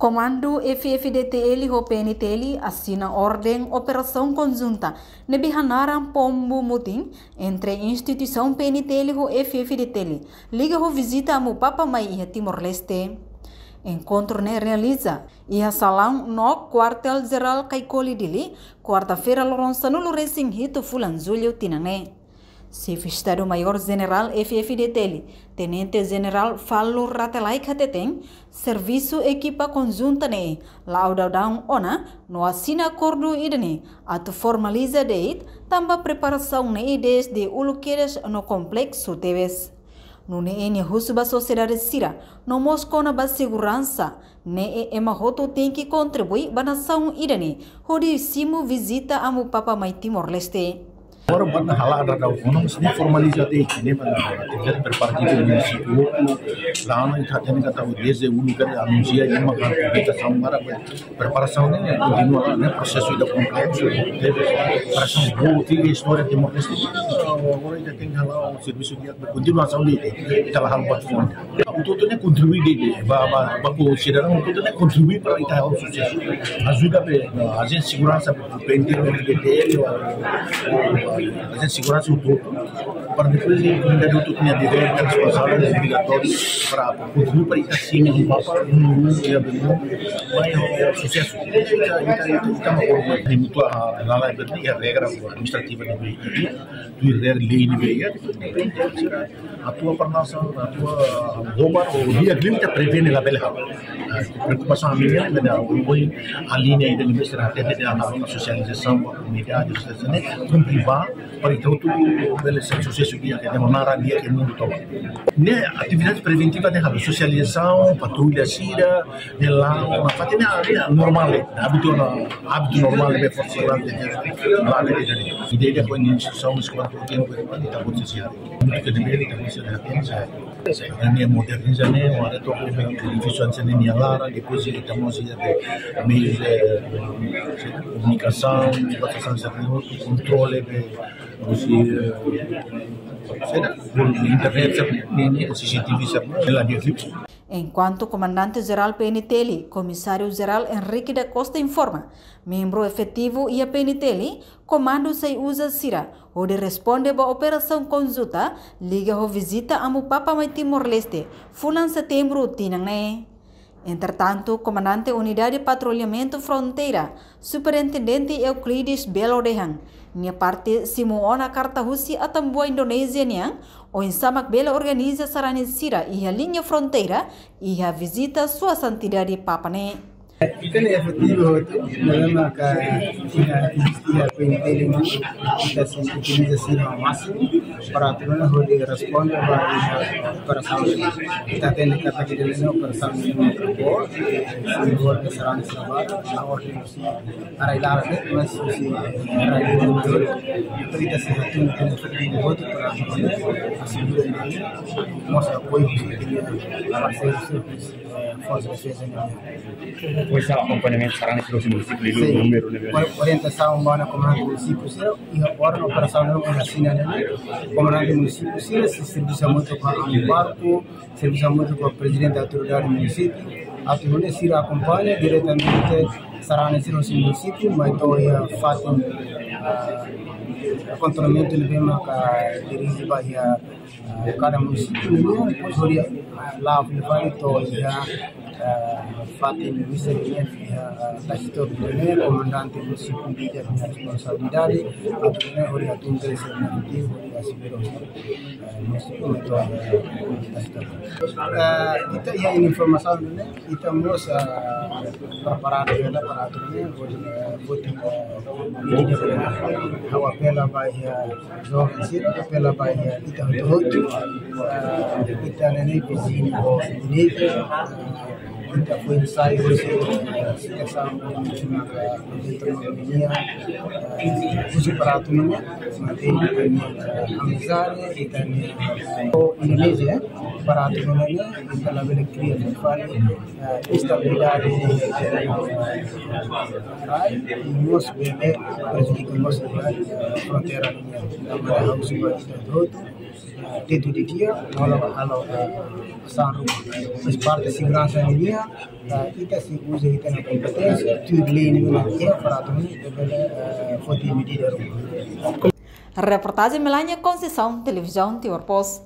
Comando FFDTL ho PNTL assina ordem operação conjunta nebihanaram pombo mutim entre instituição PNTL ho FFDTL liga ho visita mu papa mai iha Timor-Leste. Encontro ne realiza iha salão no quartel geral Kaikoli Dili quarta-feira loronsa no Racing Hito Fulan Julho Tinane. Chefe Estado-Maior General FFDTL, Tenente General Fallu Ratelai Kateteng, Serviço Equipa Conjunta ne, Laudaudang Ona, no assina acordo idene, atu formaliza date, tamba preparação ne desde uluquedas no complexo teves. No ne husuba sociedade sira, no moscona ba segurança, ne emahoto tem que contribuir ba nação idene, hodi simu visita amu papa mai Timor-Leste. Agora banda halada da vamos nem formalizar né para atividade preparativa do município lá não está tendo que desde o lugar anuncia e uma capacitação para preparação né continua né processo da complexo preparação boa tem história de Timor-Leste agora já tem lá o serviço de continuação de está lá hal buat fond o todo né contribuir de para cidadão todo né contribuir para ita o sucesso ajuda a agência de segurança para a segurança do todo, para depois a comunidade do todo tinha dever responsável e obrigatório para contribuir para a cima do Papa, e vai sucesso. Estamos com muita a regra administrativa de BI, do regra lei de BI, a tua formação, a tua roubar, o dia que limita prevene a bela preocupação a minha, a linha de universidade até a socialização com a comunidade, cumprir para então tudo belo sucesso que temos na área que o mundo toma. Né atividade preventiva de socialização, patrulha sira, de lá uma fatina normal, hábito normal de força lá de ideia com instituição quanto tempo está acontecendo. Muito de bem está acontecendo. Ini moderniza ne, ada tu edifício antes ni alara, depois estamos de meios de comunicação, batação de controle, internet, CCTV, lá de Enquanto Comandante-Geral PNTL, Comissário-Geral Henrique da Costa informa, membro efetivo e a PNTL, comando se usa Sira, onde responde a operação conjunta, liga a visita a Papa mai Timor-Leste, fulan setembro tinangne. Entretanto, Comandante Unidade de Patrulhamento Fronteira, Superintendente Euclides Belo Dehan, minha parte Simona Kartahusi Atambua Indonésia niang, o Samak Belo organiza sarane sira e a linha fronteira e a visita sua santidade Papane. Kita ni efektif itu dalam ia PNTL kita sensibilisasi masing peraturan harus respon bagi operasan kita tadi kata kita ini operasan ini berbuat sebuah keserangan sabar awal ini arah ilara itu masih arah itu kita sesuatu yang efektif buat peraturan asal ini masa koi masih força defesa Pois ela acompanhamento será nesse próximo município de número orientação humana comandante do município e agora a operação não é assim né comandante do município se serviço muito com o barco serviço muito com o presidente da autoridade do município a autoridade se acompanha diretamente será nesse próximo município mas então é fato controlamento de bem que dirige para cada município depois olha lá vai então Fatin misalnya kasih komandante município dia punya responsabilidade akhirnya oleh atuntre servitif oleh asibero município itu kita ya informasi ini kita harus preparar juga peraturannya buat ini hawa pela bahaya zona sih pela bahaya kita itu kita ini kesini ini kita foi ensaio situação dentro da minha uso para autonomia mantém amizade e também Indonésia para autonomia e para a cria de estabilidade e nós bebê prejudica nossa fronteira da uso para todo dentro de dia, kalau pesan rumah. Mas parte de segurança em dia, kita se usa kita na competência, tudo lei nem na dia para também foi de medida rumah. Reportagem Melania Conceição, Televisão Tiorpos.